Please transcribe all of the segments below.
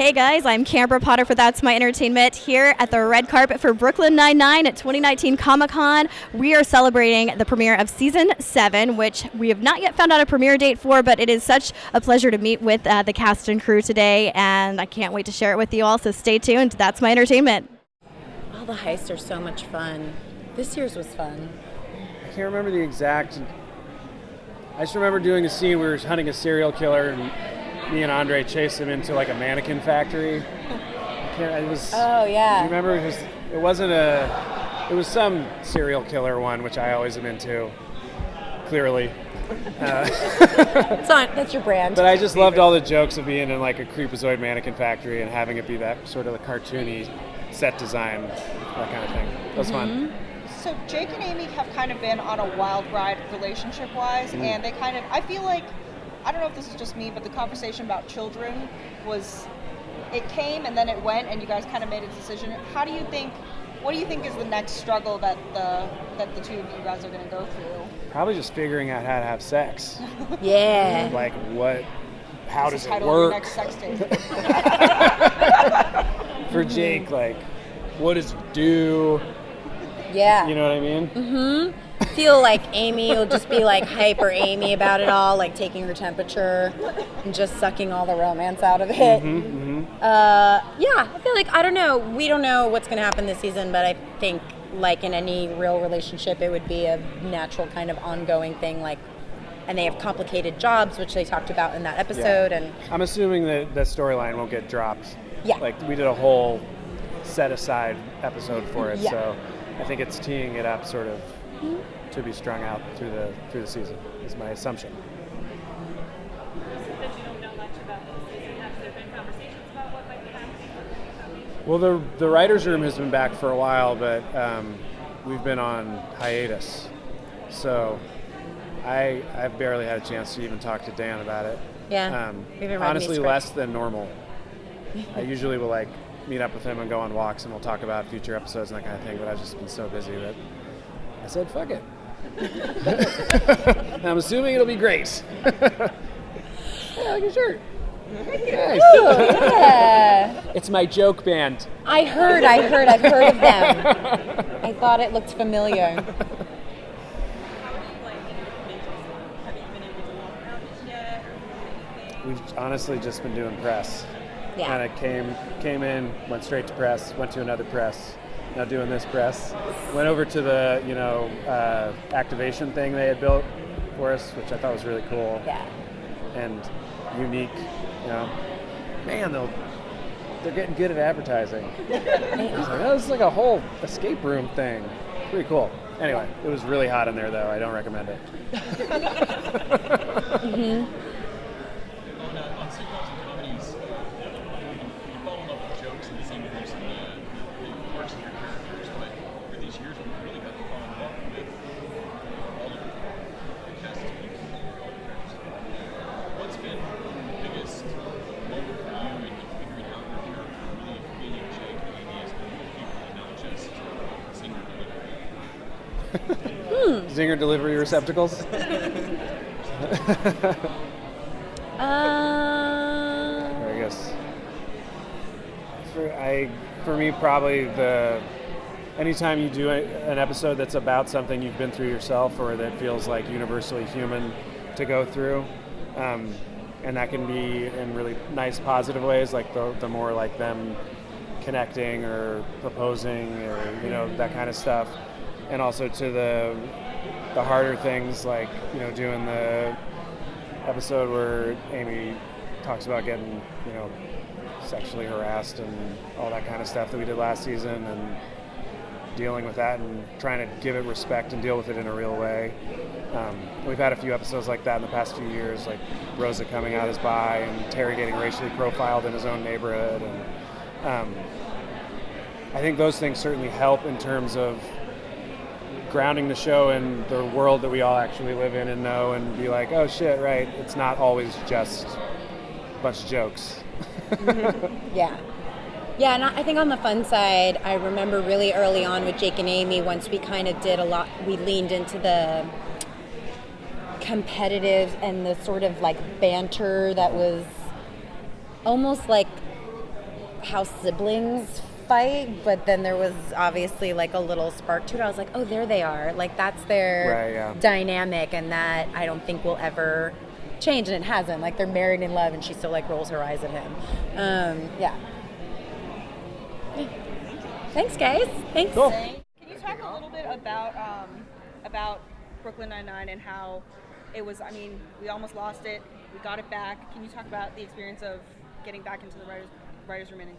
Hey guys, I'm Canberra Potter for That's My Entertainment here at the red carpet for Brooklyn Nine-Nine at 2019 Comic-Con. We are celebrating the premiere of Season 7, which we have not yet found out a premiere date for, but it is such a pleasure to meet with the cast and crew today, and I can't wait to share it with you all, so stay tuned. That's My Entertainment. All the heists are so much fun. This year's was fun. I can't remember the exact... I just remember doing a scene where we were hunting a serial killer, and me and Andre chased him into like a mannequin factory. It was. Oh yeah. Do you remember? It wasn't a. It was some serial killer one, which I always am into. Clearly. That's your brand. But I just loved all the jokes of being in like a creepazoid mannequin factory and having it be that sort of a cartoony set design, that kind of thing. That was fun. So Jake and Amy have kind of been on a wild ride relationship-wise, and they kind of, I feel like, I don't know if this is just me, but the conversation about children was, it came and then it went, and you guys kind of made a decision. What do you think is the next struggle that the two of you guys are going to go through? Probably just figuring out how to have sex. Yeah. Like how does it Of work? your next sex tape. For Jake, like, what does it do? Yeah. You know what I mean? Mm-hmm. I feel like Amy will just be like hyper Amy about it all, like taking her temperature and just sucking all the romance out of it. Yeah, I feel like, I don't know. We don't know what's going to happen this season, but I think like in any real relationship, it would be a natural kind of ongoing thing. Like, and they have complicated jobs, which they talked about in that episode. Yeah. And I'm assuming that the storyline won't get dropped. Yeah. Like, we did a whole set-aside episode for it, Yeah. so I think it's teeing it up sort of to be strung out through the season, is my assumption. That you don't know much about this season, have there been conversations about what might be happening? Well, the writer's room has been back for a while, but we've been on hiatus. So I've barely had a chance to even talk to Dan about it. yeah, we've been writing Honestly, these less than normal. I usually will like meet up with him and go on walks, and we'll talk about future episodes and that kind of thing, but I've just been so busy that I said, fuck it. I'm assuming it'll be great. Yeah, like your shirt. Nice. Ooh, yeah. It's my joke band. I've heard of them. I thought it looked familiar. How do you like individuals? Have you been able to walk around it yet, or anything? We've honestly just been doing press. Yeah. Kind of came in, went straight to press, went to another press, now doing this press. Went over to the activation thing they had built for us, which I thought was really cool. Yeah. And unique. Man, they're getting good at advertising. I was like, oh, this is like a whole escape room thing. Pretty cool. Anyway, it was really hot in there, though. I don't recommend it. On sitcoms and comedies, you fall in love with jokes and the same groups and the parts of your characters, but for these years we've really got to fall in love with all of the cast of characters. What's been the biggest moment for you in figuring out your character, really feeling Jake and Amy as people and not just singer delivery? Zinger delivery receptacles. I guess for me, probably anytime you do an episode that's about something you've been through yourself or that feels like universally human to go through, and that can be in really nice positive ways, like the more like them connecting or proposing or that kind of stuff, and also to the harder things like doing the episode where Amy talks about getting sexually harassed and all that kind of stuff that we did last season, and dealing with that and trying to give it respect and deal with it in a real way. We've had a few episodes like that in the past few years, like Rosa coming out as bi and Terry getting racially profiled in his own neighborhood, and I think those things certainly help in terms of grounding the show in the world that we all actually live in and know, and be like, oh shit, right, it's not always just a bunch of jokes. Yeah. Yeah, and I think on the fun side, I remember really early on with Jake and Amy, once we kind of did a lot, we leaned into the competitive and the sort of like banter that was almost like how siblings fight, but then there was obviously like a little spark to it. I was like, oh, there they are. Like that's their dynamic, and that I don't think will ever change, and it hasn't. Like they're married in love, and she still like rolls her eyes at him. Yeah. Thanks, guys. Thanks. Cool. Can you talk a little bit about Brooklyn Nine-Nine and how it was? I mean, we almost lost it. We got it back. Can you talk about the experience of getting back into the writers' room and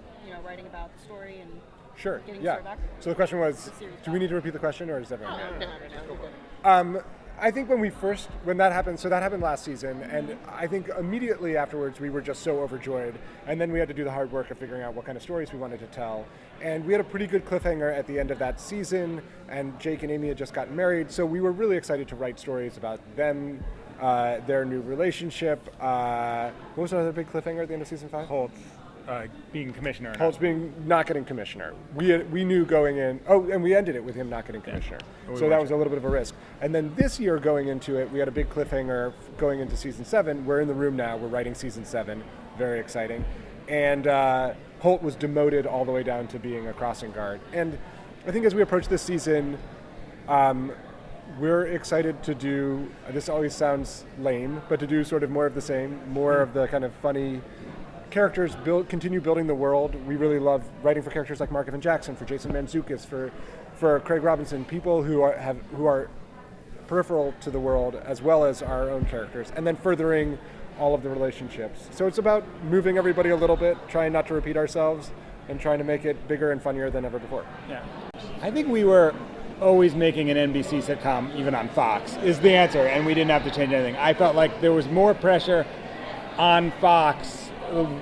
writing about the story and Sure. getting the story back? So the question was, series do we need to repeat the question, or is everyone? No. I think when that happened, so that happened last season, and I think immediately afterwards we were just so overjoyed, and then we had to do the hard work of figuring out what kind of stories we wanted to tell, and we had a pretty good cliffhanger at the end of that season, and Jake and Amy had just gotten married, so we were really excited to write stories about them, their new relationship. What was another big cliffhanger at the end of season 5? Holtz being commissioner. Holtz being not getting commissioner. We knew going in. Oh, and we ended it with him not getting commissioner. So that was a little bit of a risk. And then this year going into it, we had a big cliffhanger going into season 7. We're in the room now. We're writing season 7. Very exciting. And Holt was demoted all the way down to being a crossing guard. And I think as we approach this season, we're excited to do. This always sounds lame, but to do sort of more of the same, more of the kind of funny characters, continue building the world. We really love writing for characters like Mark Evan Jackson, for Jason Mantzoukas, for Craig Robinson, people who are peripheral to the world as well as our own characters, and then furthering all of the relationships. So it's about moving everybody a little bit, trying not to repeat ourselves, and trying to make it bigger and funnier than ever before. Yeah, I think we were always making an NBC sitcom, even on Fox, is the answer, and we didn't have to change anything. I felt like there was more pressure on Fox,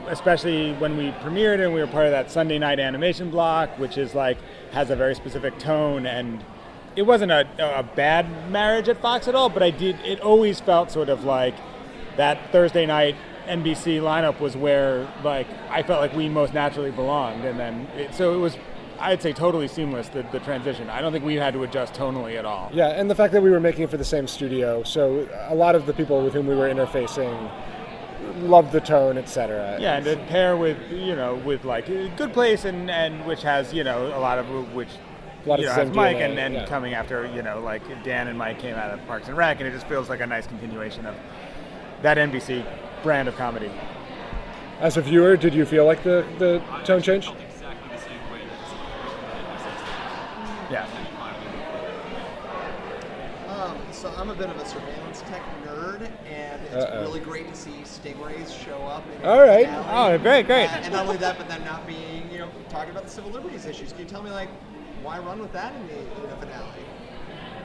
especially when we premiered and we were part of that Sunday night animation block, which is like has a very specific tone, and it wasn't a bad marriage at Fox at all, but it always felt sort of like that Thursday night NBC lineup was where like I felt like we most naturally belonged, and then so it was, I'd say, totally seamless, the transition. I don't think we had to adjust tonally at all. Yeah, and the fact that we were making it for the same studio, so a lot of the people with whom we were interfacing loved the tone, etc. Yeah, and to pair with like Good Place and which has a lot of which has Mike DNA, and then coming after like Dan and Mike came out of Parks and Rec, and it just feels like a nice continuation of that NBC brand of comedy. As a viewer, did you feel like the tone change? I felt exactly the same way. Yeah. So I'm a bit of a surveillance tech nerd, and it's really great to see stingrays show up. All right. Oh, great. And not only that, but then not being, talking about the civil liberties issues. Can you tell me, like, why run with that in the finale?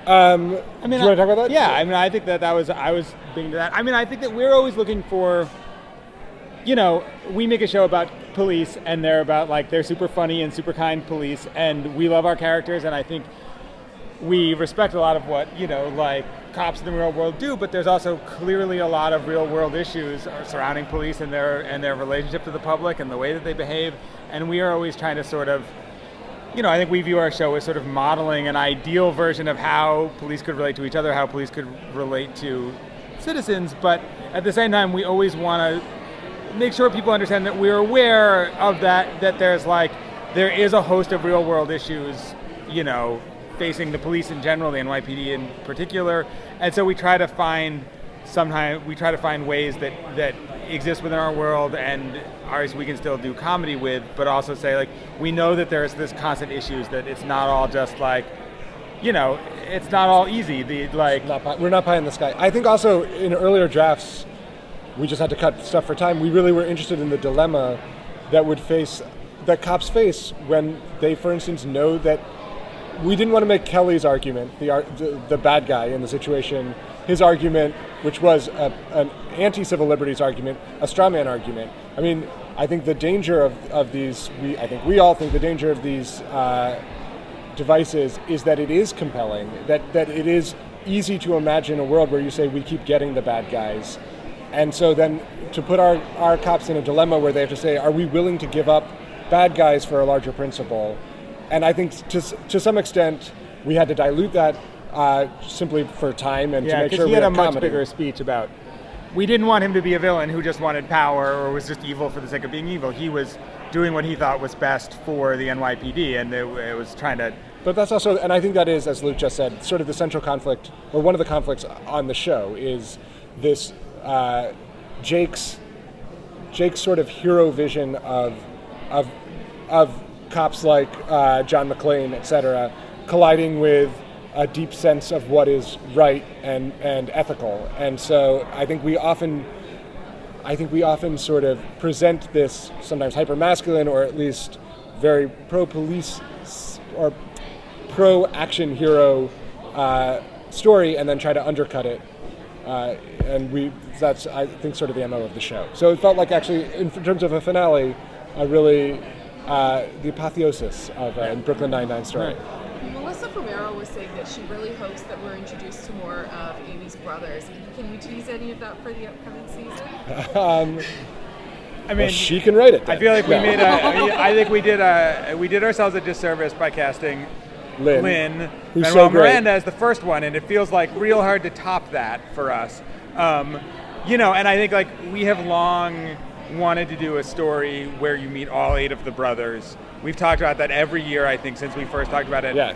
I mean, do you want to talk about that? Yeah, I mean, I think I was thinking to that. I mean, I think that we're always looking for, we make a show about police, and they're super funny and super kind police, and we love our characters, and I think we respect a lot of what, like cops in the real world do, but there's also clearly a lot of real world issues surrounding police and their relationship to the public and the way that they behave, and we are always trying to sort of, I think we view our show as sort of modeling an ideal version of how police could relate to each other, how police could relate to citizens, but at the same time we always want to make sure people understand that we're aware of that there is a host of real world issues, facing the police in general, the NYPD in particular, and so we try to find ways that exist within our world and ours we can still do comedy with, but also say like we know that there's this constant issues, that it's not all just like, it's not all easy. We're not pie in the sky. I think also in earlier drafts, we just had to cut stuff for time. We really were interested in the dilemma that cops face when they, for instance, know that. We didn't want to make Kelly's argument, the bad guy in the situation, his argument, which was an anti-civil liberties argument, a straw man argument. I mean, I think the danger of these, we all think the danger of these devices is that it is compelling, that it is easy to imagine a world where you say we keep getting the bad guys. And so then to put our cops in a dilemma where they have to say, are we willing to give up bad guys for a larger principle? And I think to some extent we had to dilute that simply for time and to make sure we had he had a much comedy. bigger speech about we didn't want him to be a villain who just wanted power or was just evil for the sake of being evil. He was doing what he thought was best for the NYPD, and it was trying to. But that's also, and I think that is, as Luke just said, sort of the central conflict, or one of the conflicts on the show is this Jake's sort of hero vision of cops like John McClane, etc., colliding with a deep sense of what is right and ethical. And so I think we often sort of present this sometimes hyper-masculine or at least very pro-police or pro-action hero story and then try to undercut it. That's, I think, sort of the MO of the show. So it felt like, actually, in terms of a finale, really the apotheosis of a Brooklyn Nine-Nine story. Right. Melissa Romero was saying that she really hopes that we're introduced to more of Amy's brothers. Can we tease any of that for the upcoming season? I mean, well, she can write it. Then. I feel like we made I think we did ourselves a disservice by casting Lynn who's Manuel so great. Miranda as the first one, and it feels like real hard to top that for us. And I think like we have long wanted to do a story where you meet all 8 of the brothers. We've talked about that every year, I think, since we first talked about it. Yeah.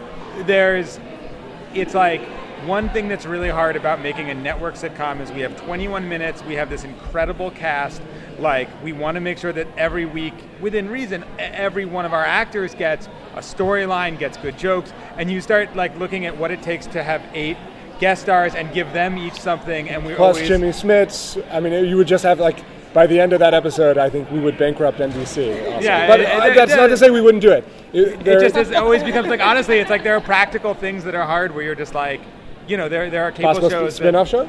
It's like one thing that's really hard about making a network sitcom is we have 21 minutes, we have this incredible cast. Like, we want to make sure that every week, within reason, every one of our actors gets a storyline, gets good jokes, and you start like looking at what it takes to have 8 guest stars and give them each something, and we plus always... Jimmy Smits. I mean, you would just have like, by the end of that episode, I think we would bankrupt NBC. Also. Yeah, but that's not to say we wouldn't do it. It always becomes like, honestly, it's like there are practical things that are hard where you're just like, there are cable shows spin-off show?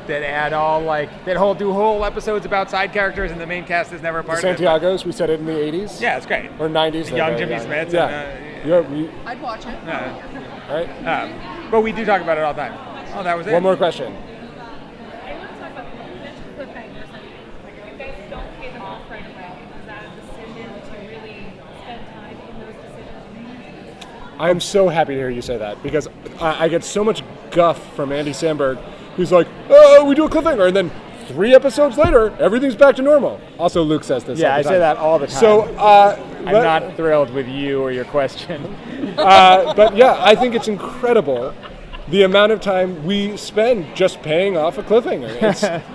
that add all like do whole episodes about side characters and the main cast is never a part of it. Santiago's, we said it in the 80s. Yeah, it's great. Or 90s. Young Jimmy Smits. Yeah. I'd watch it. Right. But we do talk about it all the time. Oh, that was it. One more question. I want to talk about the cliffhangers. Like, if you guys don't pay them off right away, is that a decision to really spend time in those decisions? I'm so happy to hear you say that because I get so much guff from Andy Samberg, who's like, "Oh, we do a cliffhanger," and then 3 episodes later, everything's back to normal. Also, Luke says this. Yeah, all the I time. say that all the time. So I'm not thrilled with you or your question. But yeah, I think it's incredible the amount of time we spend just paying off a cliffhanger.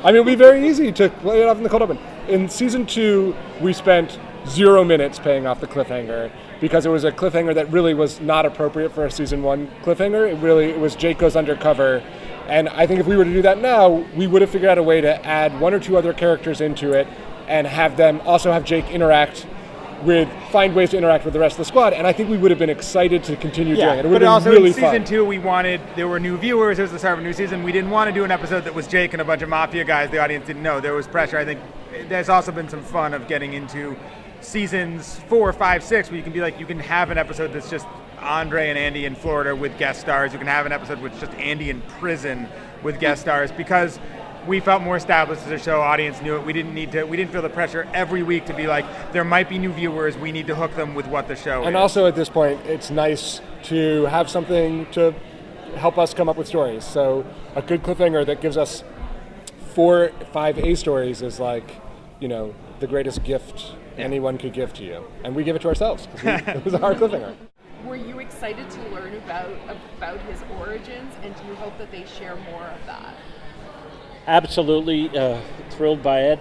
It would be very easy to play it off in the cold open. In season 2, we spent 0 minutes paying off the cliffhanger because it was a cliffhanger that really was not appropriate for a season 1 cliffhanger. It was Jake goes undercover. And I think if we were to do that now, we would have figured out a way to add 1 or 2 other characters into it and have them also have Jake find ways to interact with the rest of the squad. And I think we would have been excited to continue doing it. It would have been really in season fun. 2, there were new viewers. It was the start of a new season. We didn't want to do an episode that was Jake and a bunch of mafia guys the audience didn't know. There was pressure. I think there's also been some fun of getting into seasons 4, 5, 6, where you can be like, you can have an episode that's just Andre and Andy in Florida with guest stars. You can have an episode with just Andy in prison with guest stars because we felt more established as a show. Audience knew it. We didn't feel the pressure every week to be like, there might be new viewers. We need to hook them with what the show is. And also at this point, it's nice to have something to help us come up with stories. So a good cliffhanger that gives us 4, 5 A stories is like, the greatest gift anyone could give to you. And we give it to ourselves because it was our cliffhanger. Were you excited to learn about his origins, and do you hope that they share more of that? Absolutely thrilled by it.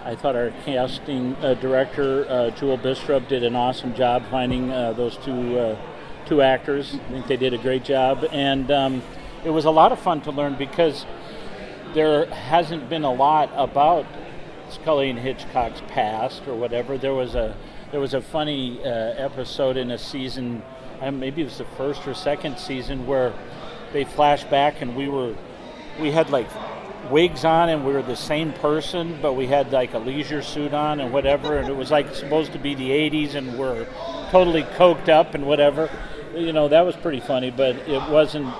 I thought our casting director, Jewel Bistrup, did an awesome job finding those two actors. I think they did a great job. And it was a lot of fun to learn because there hasn't been a lot about Scully and Hitchcock's past or whatever. There was a funny episode in a season, maybe it was the first or second season, where they flashed back and we had like wigs on and we were the same person, but we had like a leisure suit on and whatever, and it was like supposed to be the 80s and we're totally coked up and whatever. That was pretty funny, but it wasn't.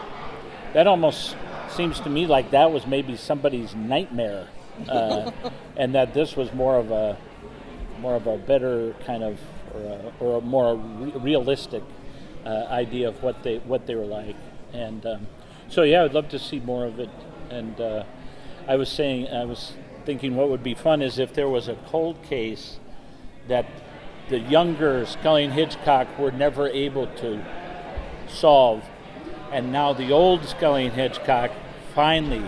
That almost seems to me like that was maybe somebody's nightmare, and that this was more of a better kind of or a more realistic idea of what they were like, and so yeah, I'd love to see more of it. And I was thinking what would be fun is if there was a cold case that the younger Scully and Hitchcock were never able to solve, and now the old Scully and Hitchcock finally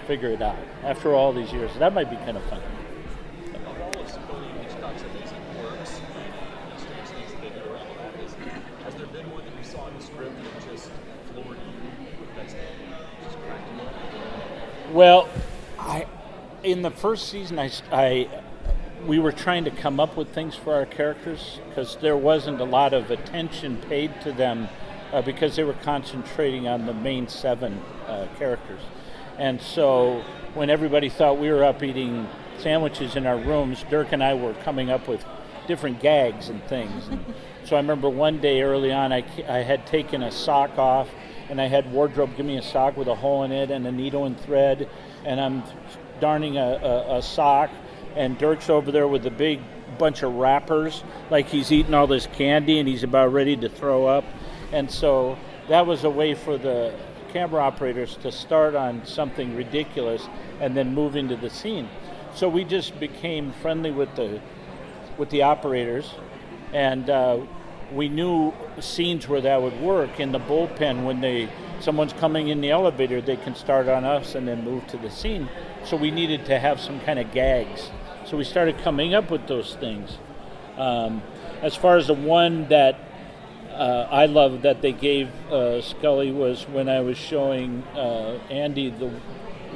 figure it out after all these years. That might be kind of fun. Of all of Scully and Hitchcock's amazing works, and strange things that they do around the office, has there been one that you saw in the script that just floored you, that's just cracked you up? Well, in the first season, we were trying to come up with things for our characters because there wasn't a lot of attention paid to them because they were concentrating on the main 7 characters. And so when everybody thought we were up eating sandwiches in our rooms, Dirk and I were coming up with different gags and things. And so I remember one day early on, I had taken a sock off, and I had wardrobe give me a sock with a hole in it and a needle and thread, and I'm darning a sock, and Dirk's over there with a big bunch of wrappers, like he's eating all this candy and he's about ready to throw up. And so that was a way for the camera operators to start on something ridiculous and then move into the scene. So we just became friendly with the operators, and we knew scenes where that would work. In the bullpen, when someone's coming in the elevator, they can start on us and then move to the scene. So we needed to have some kind of gags. So we started coming up with those things. As far as the one that I love that they gave Scully was when I was showing Andy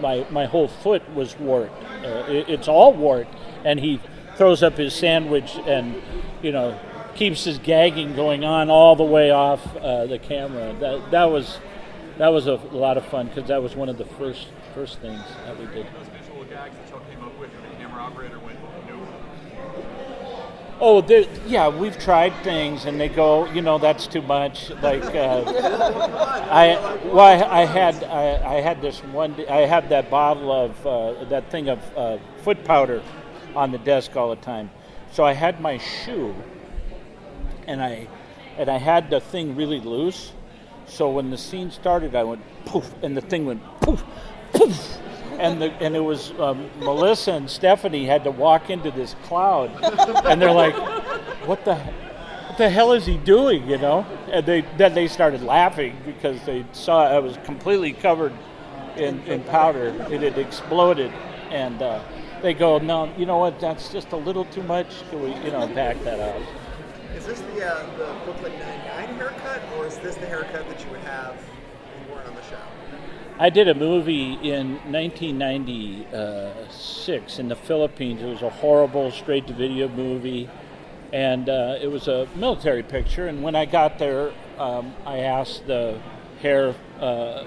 my whole foot was warped. It's all warped, and he throws up his sandwich and keeps his gagging going on all the way off the camera. That was a lot of fun because that was one of the first things that we did. Those visual gags that y'all came up with, and the camera operator went, nope. Oh, yeah, we've tried things, and they go, that's too much. Like, I had this one. I had that bottle of that thing of foot powder on the desk all the time. So I had my shoe, and I had the thing really loose. So when the scene started, I went poof, and the thing went poof, poof. And it was Melissa and Stephanie had to walk into this cloud, and they're like, "What the hell is he doing?" And then they started laughing because they saw I was completely covered in powder. It had exploded, and they go, "No, you know what? That's just a little too much. Can we, back that out?" Is this the Brooklyn Nine-Nine haircut, or is this the haircut that you would have if you weren't on the show? I did a movie in 1996 in the Philippines. It was a horrible straight-to-video movie, and it was a military picture. And when I got there, I asked the hair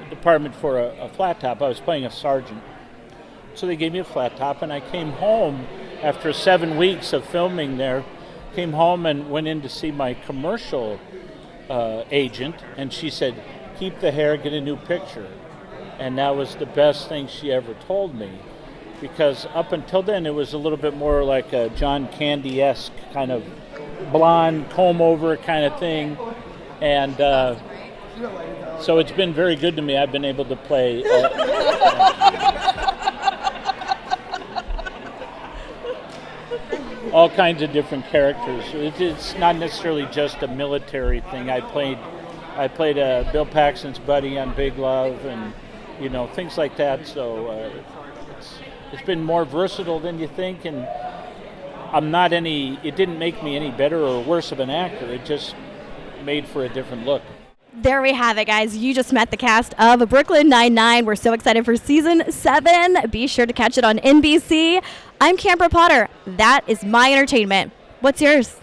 department for a flat top. I was playing a sergeant. So they gave me a flat top, and I came home after 7 weeks of filming there, came home and went in to see my commercial agent, and she said, "Keep the hair, get a new picture." And that was the best thing she ever told me, because up until then it was a little bit more like a John Candy-esque kind of blonde comb-over kind of thing. And so it's been very good to me. I've been able to play all kinds of different characters. It's not necessarily just a military thing. I played Bill Paxton's buddy on Big Love, and things like that. So it's been more versatile than you think, and it didn't make me any better or worse of an actor. It just made for a different look. There we have it, guys. You just met the cast of Brooklyn Nine-Nine. We're so excited for season 7. Be sure to catch it on NBC. I'm Canberra Potter. That is my entertainment. What's yours?